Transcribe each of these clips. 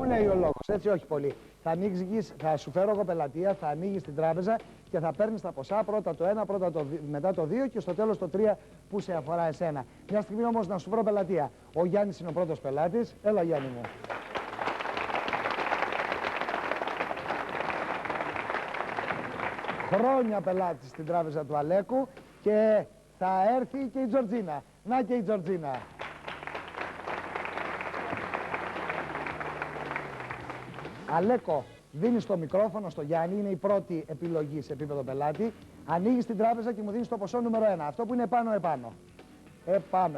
λέει ο λόγος. Έτσι, όχι πολύ. Θα σου φέρω εγώ πελατεία, θα ανοίγεις την τράπεζα και θα παίρνεις τα ποσά. Πρώτα το 1, μετά το 2 και στο τέλος το 3 που σε αφορά εσένα. Μια στιγμή όμως να σου βρω πελατεία. Ο Γιάννης είναι ο πρώτος πελάτης. Έλα, Γιάννη μου. Χρόνια πελάτης στην τράπεζα του Αλέκου και θα έρθει και η Τζορτζίνα. Να και η Τζορτζίνα. Αλέκο, δίνεις το μικρόφωνο στο Γιάννη, είναι η πρώτη επιλογή σε επίπεδο πελάτη. Ανοίγεις την τράπεζα και μου δίνεις το ποσό νούμερο 1. Αυτό που είναι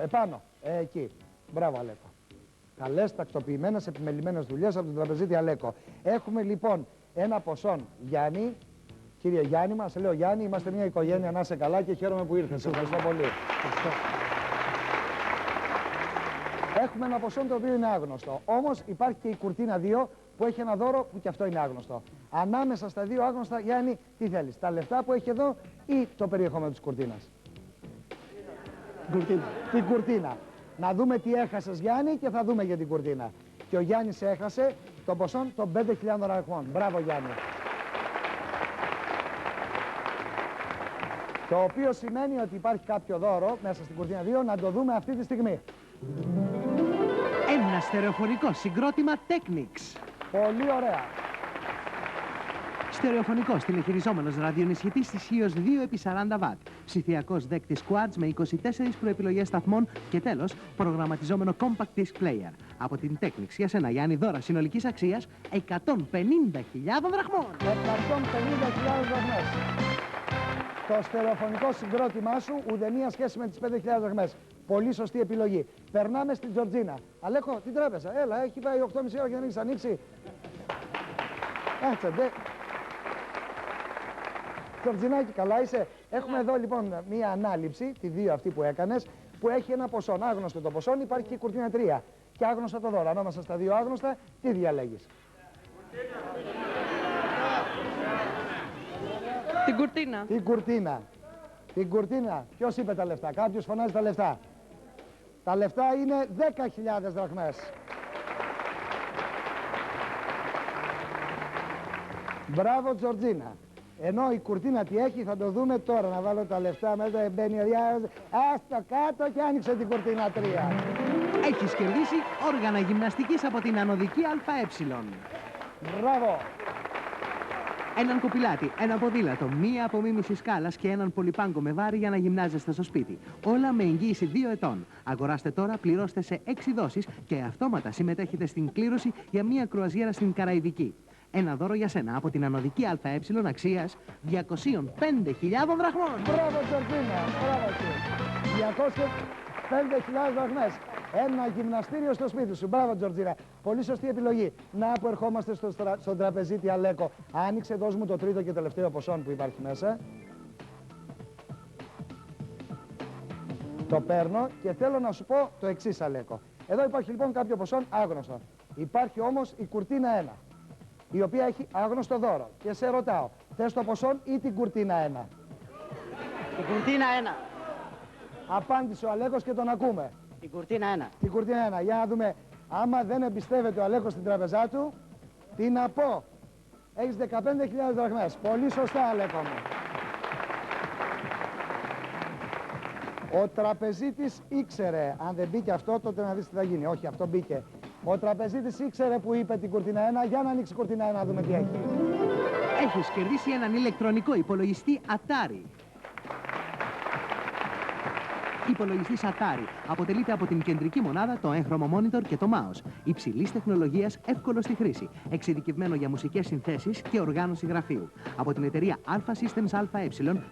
επάνω. Εκεί. Μπράβο, Αλέκο. Καλές, τακτοποιημένες, επιμελημένες δουλειές από τον τραπεζίτη Αλέκο. Έχουμε λοιπόν ένα ποσό, Γιάννη. Κύριε Γιάννη, μας λέω Γιάννη, είμαστε μια οικογένεια, να είσαι καλά και χαίρομαι που ήρθες. Ευχαριστώ πολύ. Έχουμε ένα ποσό το οποίο είναι άγνωστο. Όμως υπάρχει και η κουρτίνα 2 που έχει ένα δώρο που και αυτό είναι άγνωστο. Ανάμεσα στα δύο άγνωστα, Γιάννη, τι θέλεις, τα λεφτά που έχει εδώ ή το περιεχόμενο της κουρτίνας? Την κουρτίνα. Να δούμε τι έχασες, Γιάννη, και θα δούμε για την κουρτίνα. Και ο Γιάννης έχασε το ποσό των 5.000 δραχμών. Μπράβο, Γιάννη. Το οποίο σημαίνει ότι υπάρχει κάποιο δώρο μέσα στην κουρτίνα 2, να το δούμε αυτή τη στιγμή. Ένα στερεοφωνικό συγκρότημα Technics. Πολύ ωραία. Στερεοφωνικός τηλεχειριζόμενος ραδιονισχυτής ισχύως 2x40W. Ψηφιακός δέκτης Quartz με 24 προεπιλογές σταθμών και τέλος προγραμματιζόμενο Compact Disc Player. Από την Technics για σένα, Γιάννη, δώρα συνολικής αξίας 150.000 δραχμών. 150.000 δραχμές. Το στερεοφωνικό συγκρότημά σου ουδέμια σχέση με τις 5.000 δραχμές. Πολύ σωστή επιλογή. Περνάμε στην Τζορτζίνα. Αλέκο, την τράπεζα. Έλα, έχει πάει 8.30 ώρα και δεν έχεις ανοίξει. Κάτσε, ντε. Τζορτζινάκη, καλά είσαι? Έχουμε εδώ λοιπόν μία ανάληψη, τη 2 αυτή που έκανες, που έχει ένα ποσό. Άγνωστο το ποσό, υπάρχει και η κουρτίνα 3. Και άγνωστα το δώρο. Ανάμεσα στα δύο άγνωστα, τι διαλέγεις? Την κουρτίνα. Την κουρτίνα. Την κουρτίνα. Ποιος είπε τα λεφτά? Κάποιος φωνάζει τα λεφτά. Τα λεφτά είναι 10.000 δραχμές. Μπράβο, Τζορτζίνα. Ενώ η κουρτίνα τι έχει θα το δούμε τώρα. Να βάλω τα λεφτά μέσα, μπαίνει ο διάρρος. Άστο κάτω και άνοιξε την κουρτίνα 3. Έχεις κερδίσει όργανα γυμναστικής από την ανωδική ΑΕ. Μπράβο. Έναν κοπηλάτη, ένα ποδήλατο, μία απομίμηση σκάλας και έναν πολυπάγκο με βάρη για να γυμνάζεστε στο σπίτι. Όλα με εγγύηση 2 ετών. Αγοράστε τώρα, πληρώστε σε 6 δόσεις και αυτόματα συμμετέχετε στην κλήρωση για μία κρουαζιέρα στην Καραϊβική. Ένα δώρο για σένα από την ανωδική ΑΕ αξίας 205.000 δραχμών. Μπράβο, Τζορτζίνα. Μπράβο, κύριε. 205.000 δραχμές. Ένα γυμναστήριο στο σπίτι σου. Μπράβο, Τζορτζίνα. Πολύ σωστή επιλογή. Να που ερχόμαστε στον τραπεζίτη Αλέκο. Άνοιξε, δώσ' μου το τρίτο και τελευταίο ποσό που υπάρχει μέσα. Το παίρνω και θέλω να σου πω το εξής, Αλέκο. Εδώ υπάρχει λοιπόν κάποιο ποσό άγνωστο. Υπάρχει όμως η κουρτίνα 1, η οποία έχει άγνωστο δώρο. Και σε ρωτάω, θες το ποσό ή την κουρτίνα 1? Την κουρτίνα 1. Απάντησε ο Αλέκος και τον ακούμε. Την κουρτίνα 1. Την κουρτίνα 1. Για να δούμε. Άμα δεν εμπιστεύεται ο Αλέκος στην τραπεζά του, τι να πω? Έχεις 15.000 δραχμές. Πολύ σωστά, Αλέκο μου. Ο τραπεζίτης ήξερε. Αν δεν μπήκε αυτό, τότε να δεις τι θα γίνει. Όχι, αυτό μπήκε. Ο τραπεζίτης ήξερε που είπε την κουρτίνα 1. Για να ανοίξει κουρτίνα 1 να δούμε τι έχει. Έχεις κερδίσει έναν ηλεκτρονικό υπολογιστή Atari. Υπολογιστής Atari αποτελείται από την κεντρική μονάδα, το έγχρωμο monitor και το mouse. Υψηλής τεχνολογίας, εύκολο στη χρήση. Εξειδικευμένο για μουσικές συνθέσεις και οργάνωση γραφείου. Από την εταιρεία Alpha Systems ΑΕ,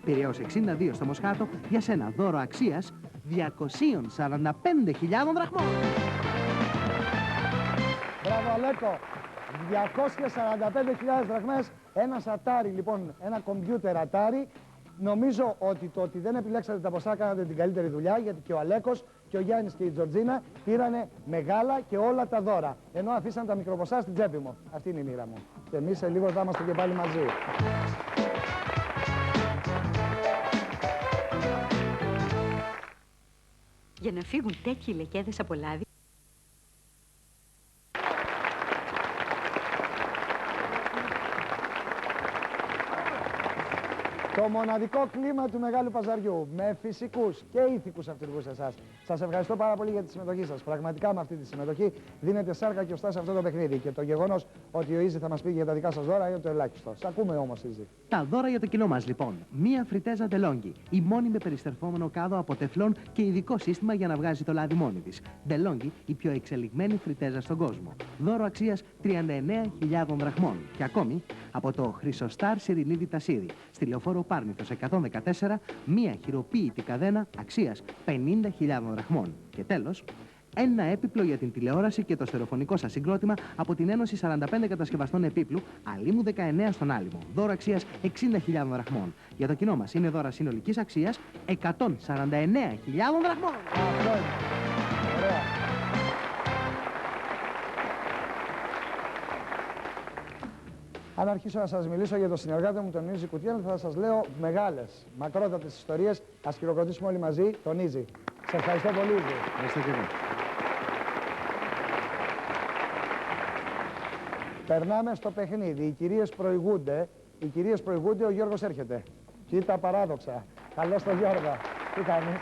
Πειραιώς 62 στο Μοσχάτο, για σένα δώρο αξίας 245.000 δραχμών. Μπράβο, Αλέκο. 245.000 δραχμές. Ένας Atari, λοιπόν, ένα κομπιούτερ Atari. Νομίζω ότι το ότι δεν επιλέξατε τα ποσά κάνατε την καλύτερη δουλειά, γιατί και ο Αλέκος και ο Γιάννης και η Τζορτζίνα πήρανε μεγάλα και όλα τα δώρα. Ενώ αφήσαν τα μικροποσά στην τσέπη μου. Αυτή είναι η μοίρα μου. Και εμείς σε λίγο θα είμαστε και πάλι μαζί. Για να φύγουν τέτοιοι λεκέδες από λάδι, Το μοναδικό κλίμα του Μεγάλου Παζαριού, με φυσικούς και ηθικούς αυτούργους εσάς. Σας ευχαριστώ πάρα πολύ για τη συμμετοχή σας. Πραγματικά με αυτή τη συμμετοχή δίνετε σάρκα και οστά σε αυτό το παιχνίδι. Και το γεγονός ότι ο Ίζη θα μας πει για τα δικά σας δώρα είναι το ελάχιστο. Σ' ακούμε όμως, Ίζη. Τα δώρα για το κοινό μας λοιπόν. Μία φριτέζα DeLonghi. Η μόνη με περιστερφόμενο κάδο από τεφλόν και ειδικό σύστημα για να βγάζει το λάδι μόνη της. DeLonghi, η πιο εξελιγμένη φριτέζα στον κόσμο. Δώρο αξίας 39.000 δραχμών. Και ακόμη από το Χρυσοστάρ Σιρηνίδη Τασίδη. Στη Λεωφόρο Πάρνηθος 114, μία χειροποίητη καδένα αξίας 50.000 δραχμών. Και τέλος, ένα έπιπλο για την τηλεόραση και το στερεοφωνικό σας συγκρότημα από την Ένωση 45 Κατασκευαστών Επίπλου, Αλήμου 19 στον Άλυμο. Δώρο αξίας 60.000 δραχμών. Για το κοινό μας είναι δώρα συνολικής αξίας 149.000 δραχμών. Αυτό είναι. Ωραία. Αν αρχίσω να σας μιλήσω για το συνεργάτη μου, τον Ίζη Κουτιέλ, θα σας λέω μεγάλες, μακρότατες ιστορίες. Ας χειροκροτήσουμε όλοι μαζί τον Ίζη. Σε ευχαριστώ πολύ, Ίζη. Ευχαριστώ και εγώ. Περνάμε στο παιχνίδι. Οι κυρίες προηγούνται, ο Γιώργος έρχεται. Κοίτα παράδοξα. Καλώς τον Γιώργο. Τι κάνεις.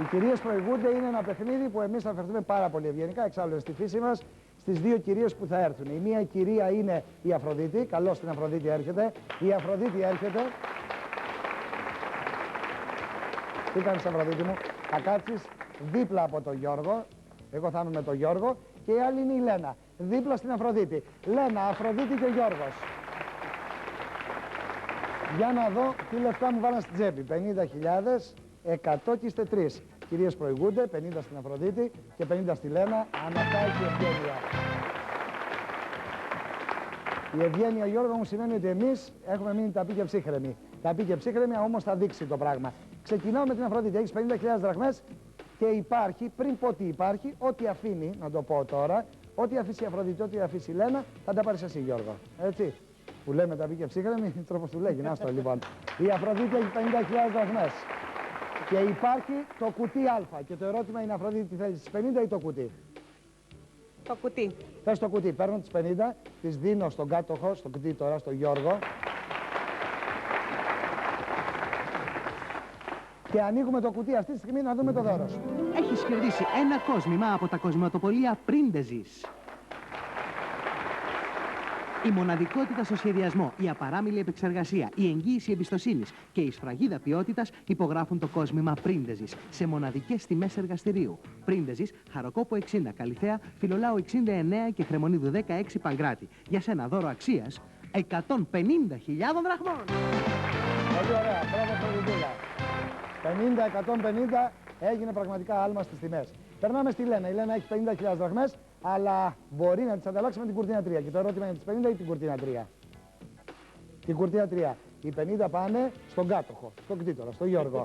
Οι κυρίες προηγούνται είναι ένα παιχνίδι που εμείς θα αφαιρθούμε πάρα πολύ ευγενικά, εξάλλου είναι στη φύση μας, στις δύο κυρίες που θα έρθουν. Η μία κυρία είναι η Αφροδίτη. Καλώς την Αφροδίτη έρχεται. Η Αφροδίτη έρχεται. Τι κάνεις, Αφροδίτη μου. Θα κάτσεις δίπλα από τον Γιώργο. Εγώ θα είμαι με τον Γιώργο. Και η άλλη είναι η Λένα. Δίπλα στην Αφροδίτη. Λένα, Αφροδίτη και ο Γιώργος. Για να δω τι λεφτά μου βάλαν στην τσέπη. 50.000, 100 και είστε 3. Κυρίες προηγούνται, 50 στην Αφροδίτη και 50 στη Λένα. Ανατάει και η ευγένεια. Η ευγένεια, Γιώργο μου, σημαίνει ότι εμείς έχουμε μείνει ταπεί και ψύχρεμοι. Ταπεί και ψύχρεμοι, όμως θα δείξει το πράγμα. Ξεκινάω με την Αφροδίτη. Έχεις 50.000 δραχμές και υπάρχει, πριν πω τι υπάρχει, ό,τι αφήνει, να το πω τώρα, ό,τι αφήσει η Αφροδίτη, ό,τι αφήσει η Λένα, θα τα πάρεις εσύ, Γιώργο. Έτσι. Που λέμε ταπεί και ψύχρεμοι, τρόπος του λέγει. Να στο λοιπόν. Η Αφροδίτη έχει 50.000 δραχμές. Και υπάρχει το κουτί Α. Και το ερώτημα είναι, Αφροδίτη, τι θέλεις, τις 50 ή το κουτί. Το κουτί. Θες το κουτί, παίρνω τις 50, τις δίνω στον κάτοχο, στο κουτί τώρα, στον Γιώργο. Και ανοίγουμε το κουτί αυτή τη στιγμή να δούμε το δώρο σου. Έχεις κερδίσει ένα κόσμημα από τα κοσηματοπολία Πρίντεζης. Η μοναδικότητα στο σχεδιασμό, η απαράμιλη επεξεργασία, η εγγύηση εμπιστοσύνης και η σφραγίδα ποιότητας υπογράφουν το κόσμημα Πρίντεζης σε μοναδικές τιμές εργαστηρίου. Πρίντεζης, Χαροκόπο 60 Καλυθέα, Φιλολάου 69 και Χρεμονίδου 16 Παγκράτη. Για σένα δώρο αξίας 150.000 δραχμών. Πολύ ωραία, μπράβο Φροντίδουλα. 50-150 έγινε πραγματικά άλμα στις τιμές. Περνάμε στη Λένα. Η Λένα έχει 50.000 δραχμές, αλλά μπορεί να τις ανταλλάξει με την κουρτίνα 3. Και το ερώτημα είναι τις 50 ή την κουρτίνα 3. Την κουρτίνα 3. Οι 50 πάνε στον κάτοχο, στον κτήτορα, στον Γιώργο.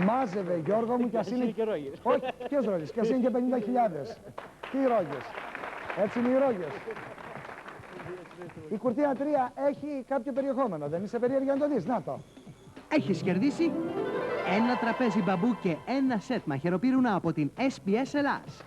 Μάζευε, Γιώργο μου, κι ας είναι... και ρόγες. Όχι, ποιος ρόγες, κι ας είναι και 50.000. Τι ρόγες. Έτσι είναι οι ρόγες. Η κουρτίνα 3 έχει κάποιο περιεχόμενο, δεν είσαι περίεργη να το δεις, να το. Έχεις κερδίσει ένα τραπέζι μπαμπού και ένα σετ μαχαιροπύρουνα από την SPS Ελλάς.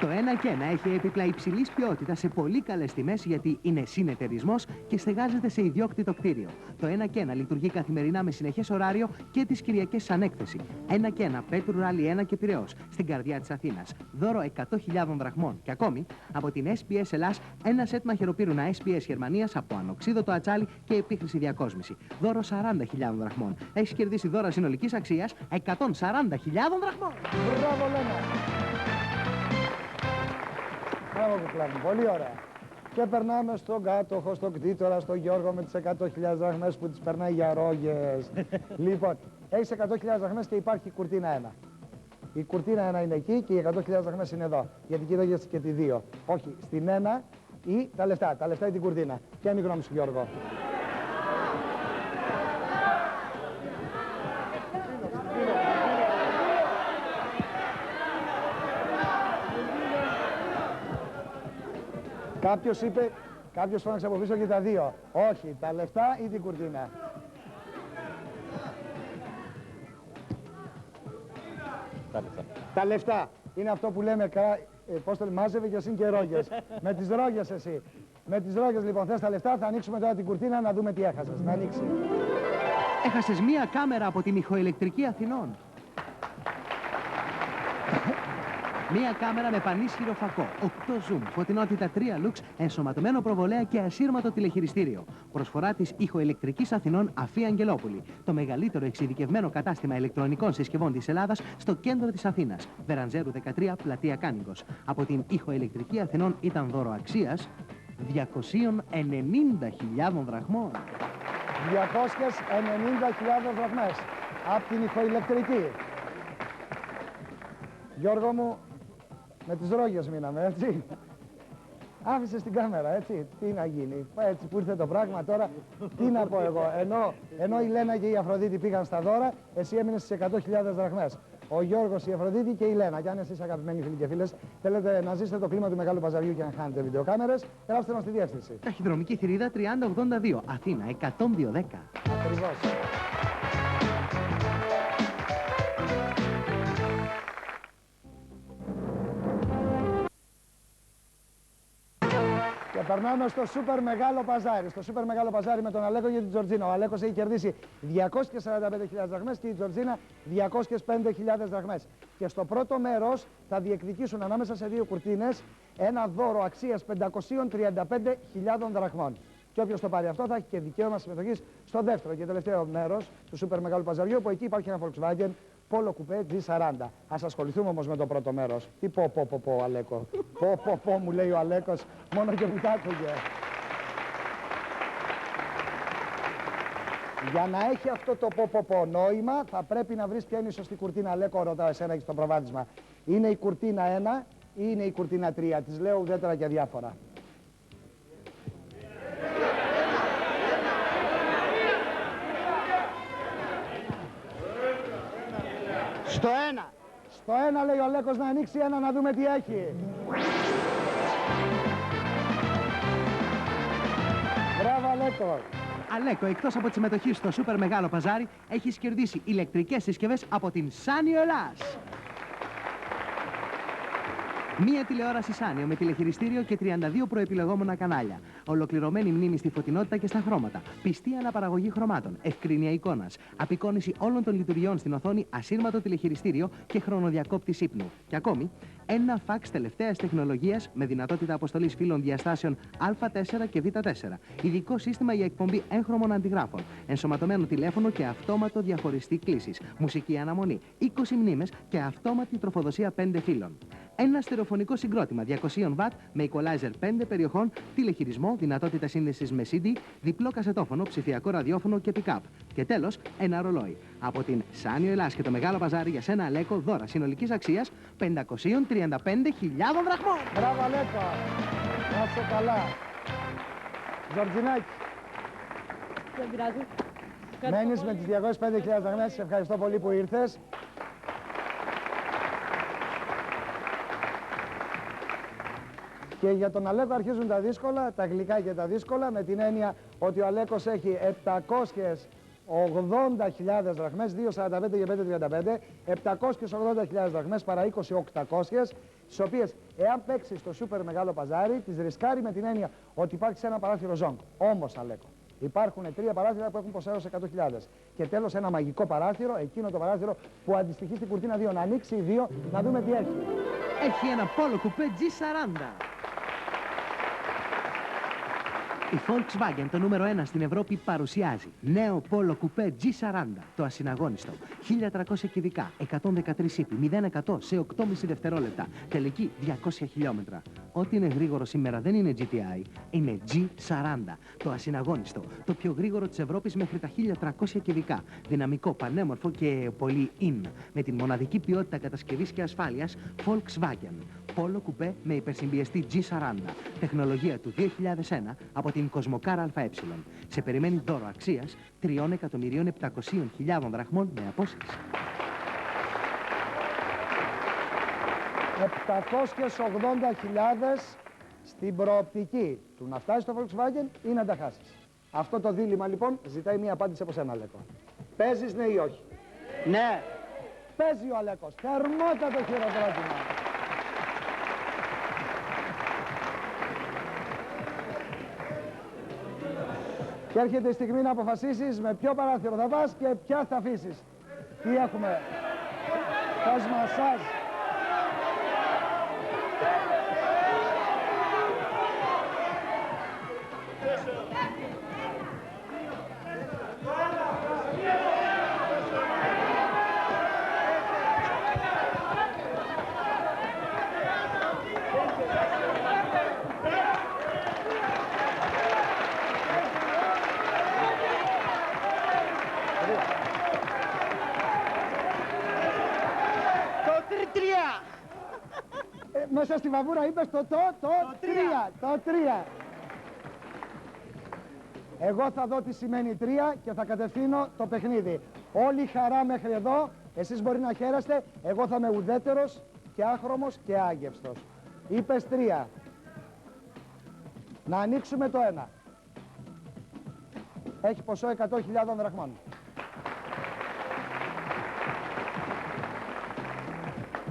Το 1 και 1 έχει έπιπλα υψηλής ποιότητας σε πολύ καλές τιμές γιατί είναι συνεταιρισμός και στεγάζεται σε ιδιόκτητο κτίριο. Το 1 και 1 λειτουργεί καθημερινά με συνεχές ωράριο και τις Κυριακές σαν έκθεση. 1 και 1 Πέτρου Ράλι 1 και Πειραιώς, στην καρδιά της Αθήνας. Δώρο 100.000 δραχμών. Και ακόμη από την SPS Ελλάς ένα σετ μαχαιροπύρουνα SPS Γερμανίας από ανοξίδωτο ατσάλι και επίχρηση διακόσμηση. Δώρο 40.000 δραχμών. Έχεις κερδίσει δώρα συνολικής αξίας 140.000 δραχμών. Μπράβο, Λένα. Μπράβο, κουκλά μου. Πολύ ωραία. Και περνάμε στον κάτοχο, στον κτήτορα, στον Γιώργο με τις 100.000 δραχμές που τις περνάει για ρόγες. Λοιπόν, έχεις 100.000 δραχμές και υπάρχει η κουρτίνα 1. Η κουρτίνα 1 είναι εκεί και οι 100.000 δραχμές είναι εδώ. Γιατί κοίταγες και τη 2. Όχι, στην 1 ή τα λεφτά. Τα λεφτά ή την κουρτίνα. Ποια είναι η γνώμη σου, Γιώργο. Κάποιος είπε, κάποιος φώναξε από πίσω και τα δύο. Όχι, τα λεφτά ή την κουρτίνα. Τα λεφτά. Είναι αυτό που λέμε πώς το λέει, μάζευε και εσύ και ρόγες. Με τις ρόγες εσύ. Με τις ρόγες λοιπόν θες τα λεφτά, θα ανοίξουμε τώρα την κουρτίνα να δούμε τι έχασες. Να ανοίξει. Έχασες μία κάμερα από την ηχοηλεκτρική Αθηνών. Μία κάμερα με πανίσχυρο φακό, 8 zoom, φωτεινότητα 3 lux, ενσωματωμένο προβολέα και ασύρματο τηλεχειριστήριο. Προσφορά της ηχοηλεκτρικής Αθηνών Αφή Αγγελόπουλη. Το μεγαλύτερο εξειδικευμένο κατάστημα ηλεκτρονικών συσκευών της Ελλάδας στο κέντρο της Αθήνας. Βεραντζέρου 13, πλατεία Κάνικος. Από την ηχοηλεκτρική Αθηνών ήταν δώρο αξίας 290.000 δραχμών. 290.000 δραχμές. Από την ηχοηλεκτρική. Γιώργο μου, με τις ρόγες μείναμε, έτσι. Άφησες την κάμερα, έτσι. Τι να γίνει. Έτσι που ήρθε το πράγμα τώρα, τι να πω εγώ. Ενώ η Λένα και η Αφροδίτη πήγαν στα δώρα, εσύ έμεινες στις 100.000 δραχμές. Ο Γιώργος, η Αφροδίτη και η Λένα. Και αν εσείς αγαπημένοι φίλοι και φίλες θέλετε να ζήσετε το κλίμα του Μεγάλου Παζαριού και να χάνετε βιντεοκάμερες, γράψτε μας στη διεύθυνση. Ταχυδρομική θηρίδα 3082, Αθήνα 10210. Ακριβώς. Και περνάμε στο σούπερ μεγάλο παζάρι. Στο σούπερ μεγάλο παζάρι με τον Αλέκο και την Τζορτζίνα. Ο Αλέκος έχει κερδίσει 245.000 δραχμές και η Τζορτζίνα 205.000 δραχμές. Και στο πρώτο μέρος θα διεκδικήσουν ανάμεσα σε δύο κουρτίνες ένα δώρο αξίας 535.000 δραχμών. Και όποιος το πάρει αυτό θα έχει και δικαίωμα συμμετοχής στο δεύτερο και τελευταίο μέρος του σούπερ μεγάλου παζαριού, που εκεί υπάρχει ένα Volkswagen Polo Coupé G40. Ας ασχοληθούμε όμως με το πρώτο μέρος. Τι πω, Αλέκο. Πω, μου λέει ο Αλέκος, μόνο και που τ' άκουγε. Για να έχει αυτό το πω νόημα, θα πρέπει να βρεις ποια είναι η σωστή κουρτίνα. Αλέκο, ρωτάω εσένα, έχεις το προβάδισμα. Είναι η κουρτίνα 1 ή είναι η κουρτίνα 3. Τις λέω ουδέτερα και διάφορα. Στο 1. Στο 1 λέει ο Αλέκος, να ανοίξει ένα να δούμε τι έχει. Μπράβο Αλέκο. Αλέκο, εκτός από τη συμμετοχή στο σούπερ μεγάλο παζάρι, έχεις κερδίσει ηλεκτρικές συσκευές από την Sanyo Ελλάς. Μία τηλεόραση Sanyo με τηλεχειριστήριο και 32 προεπιλεγόμενα κανάλια. Ολοκληρωμένη μνήμη στη φωτεινότητα και στα χρώματα. Πιστή αναπαραγωγή χρωμάτων. Ευκρίνεια εικόνας. Απεικόνιση όλων των λειτουργιών στην οθόνη, ασύρματο τηλεχειριστήριο και χρονοδιακόπτης ύπνου. Και ακόμη, ένα φαξ τελευταίας τεχνολογίας με δυνατότητα αποστολής φύλων διαστάσεων Α4 και Β4. Ειδικό σύστημα για εκπομπή έγχρωμων αντιγράφων. Ενσωματωμένο τηλέφωνο και αυτόματο διαχωριστή κλήσης. Μουσική αναμονή. 20 μνήμες και αυτόματη τροφοδοσία 5 φύλων. Ένα στερεοφωνικό συγκρότημα 200 W με equalizer 5 περιοχών, τηλεχειρισμό, δυνατότητα σύνδεσης με CD, διπλό κασετόφωνο, ψηφιακό ραδιόφωνο και pick-up. Και τέλος, ένα ρολόι. Από την Sanyo Ελλάς και το Μεγάλο Παζάρι για σένα, Αλέκο, δώρα συνολικής αξίας 535.000 δραχμών. Μπράβο Αλέκο. Να είσαι καλά. Τζορτζινάκη. Δεν πειράζει. Μένεις με τις 205.000 δραχμές. Σε ευχαριστώ πολύ που ήρθες. Και για τον Αλέκο αρχίζουν τα δύσκολα, τα γλυκά και τα δύσκολα, με την έννοια ότι ο Αλέκος έχει 780.000 δραχμές, 2,45 και 5,35, 780.000 δραχμές παρά 20.800, τις οποίες εάν παίξει στο σούπερ μεγάλο παζάρι, τις ρισκάρει με την έννοια ότι υπάρχει σε ένα παράθυρο ζόγκ. Όμως, Αλέκο, υπάρχουν 3 παράθυρα που έχουν ποσά έως 100.000. Και τέλος ένα μαγικό παράθυρο, εκείνο το παράθυρο που αντιστοιχεί στην κουρτίνα 2. Να ανοίξει οι 2, να δούμε τι έχει. Έχει ένα Polo Coupé G40. Η Volkswagen, το νούμερο 1 στην Ευρώπη, παρουσιάζει νέο Polo Coupé G40, το ασυναγώνιστο. 1300 κυβικά, 113 ύπη, 0-100 σε 8,5 δευτερόλεπτα. Τελική 200 χιλιόμετρα. Ό,τι είναι γρήγορο σήμερα δεν είναι GTI, είναι G40, το ασυναγώνιστο. Το πιο γρήγορο της Ευρώπης μέχρι τα 1300 κυβικά. Δυναμικό, πανέμορφο και πολύ in. Με την μοναδική ποιότητα κατασκευής και ασφάλειας Volkswagen. Polo Coupé με υπερσυμπιεστή G40. Τεχνολογία του 2001 από την Κοσμοκάρα ΑΕ. Σε περιμένει δώρο αξίας 3.700.000 δραχμών με απόσυρση. 780.000 στην προοπτική του να φτάσει στο Volkswagen ή να τα χάσεις. Αυτό το δίλημμα λοιπόν ζητάει μία απάντηση από σένα, Αλέκο. Παίζεις ναι ή όχι? Ναι. Παίζει ο Αλέκος. Θερμότατο χειροκρότημα. Και έρχεται η στιγμή να αποφασίσεις με ποιο παράθυρο θα πας και ποια θα αφήσεις. Τι έχουμε? Πώς μασάζ. Μέσα στη βαβούρα είπες το 3. Το 3. Εγώ θα δω τι σημαίνει 3 και θα κατευθύνω το παιχνίδι. Όλη χαρά μέχρι εδώ. Εσείς μπορεί να χαίρεστε. Εγώ θα είμαι ουδέτερος και άχρωμος και άγευστος. Είπες 3. Να ανοίξουμε το 1. Έχει ποσό 100.000 δραχμών.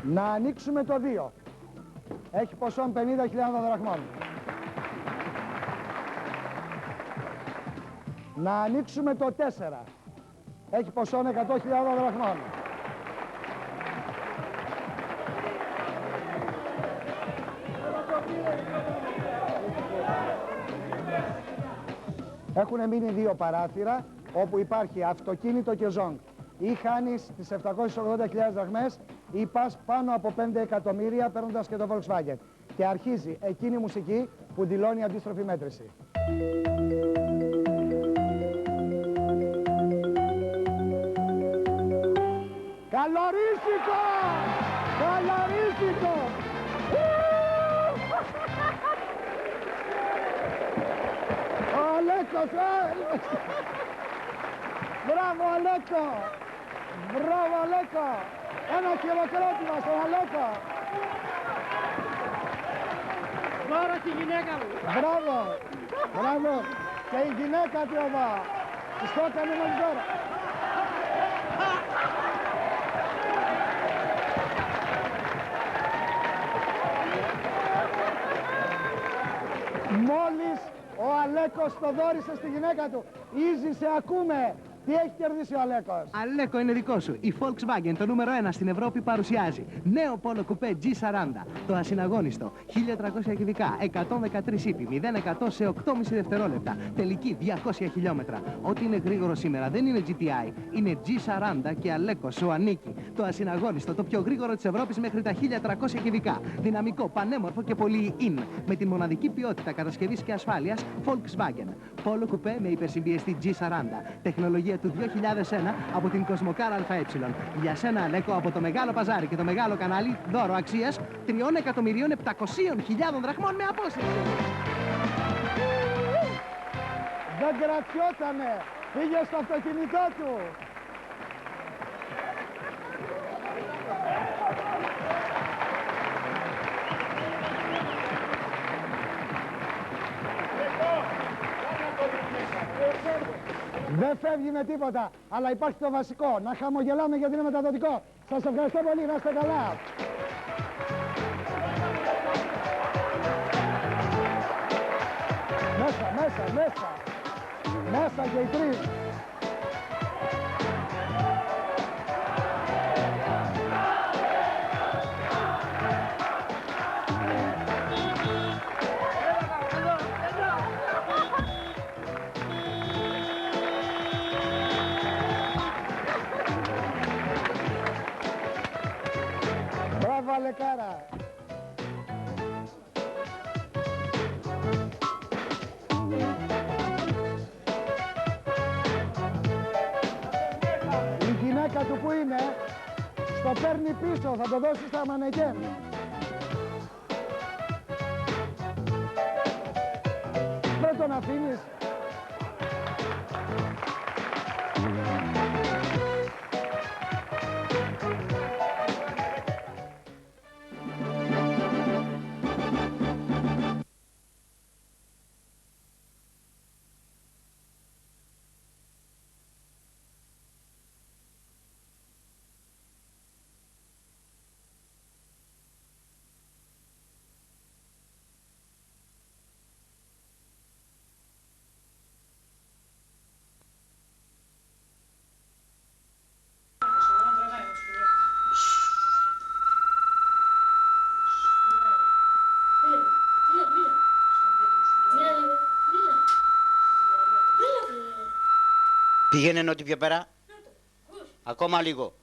Να ανοίξουμε το 2. Έχει ποσό 50.000 δραχμών. Να ανοίξουμε το 4. Έχει ποσό 100.000 δραχμών. Έχουν μείνει 2 παράθυρα όπου υπάρχει αυτοκίνητο και ζόγκ. Ή χάνεις τις 780.000 δραχμές ή πας πάνω από 5 εκατομμύρια παίρνοντας και το Volkswagen. Και αρχίζει εκείνη η μουσική που δηλώνει αντίστροφη μέτρηση. Καλορίσικο! Καλορίσικο! Ο Αλέκος! Μπράβο Αλέκο! Μπράβο Αλέκο! Ένα χειροκρότημα στον Αλέκο! Τώρα τη γυναίκα μου. Μπράβο! Μπράβο! Και η γυναίκα του εδώ! Της το έκανε μόλις τώρα! Μόλις ο Αλέκος το δώρισε στη γυναίκα του. Ίζη, σε ακούμε! Τι έχει κερδίσει ο Αλέκος? Αλέκο, είναι δικό σου. Η Volkswagen, το νούμερο 1 στην Ευρώπη, παρουσιάζει νέο Polo Coupé G40. Το ασυναγώνιστο. 1300 κυβικά, 113 ύπη, 0-100 σε 8,5 δευτερόλεπτα. Τελική 200 χιλιόμετρα. Ό,τι είναι γρήγορο σήμερα δεν είναι GTI, είναι G40 και Αλέκο σου ανήκει. Το ασυναγώνιστο, το πιο γρήγορο της Ευρώπης μέχρι τα 1300 κυβικά. Δυναμικό, πανέμορφο και πολύ in. Με την μοναδική ποιότητα κατασκευής και ασφάλειας Volkswagen. Polo Coupé με υπερσυμπιεστή G40. Τεχνολογία του 2001 από την Κοσμοκάρ ΑΕ. Για σένα, Αλέκο, από το Μεγάλο Παζάρι και το Μεγάλο Κανάλι, δώρο αξίας 3.700.000 δραχμών με απόσυρση. Δεν κρατιότανε! Πήγε στο αυτοκίνητό του! Δεν φεύγει με τίποτα, αλλά υπάρχει το βασικό, να χαμογελάμε γιατί είναι μεταδοτικό. Σας ευχαριστώ πολύ, να είστε καλά. Μέσα και οι τρεις. Μπράβο, Αλεκάρα. Η γυναίκα του που είναι, στο παίρνει πίσω, θα το δώσει στα μανεκέν. Δεν τον αφήνεις. Πήγαινε νότι πιο πέρα. Ακόμα λίγο.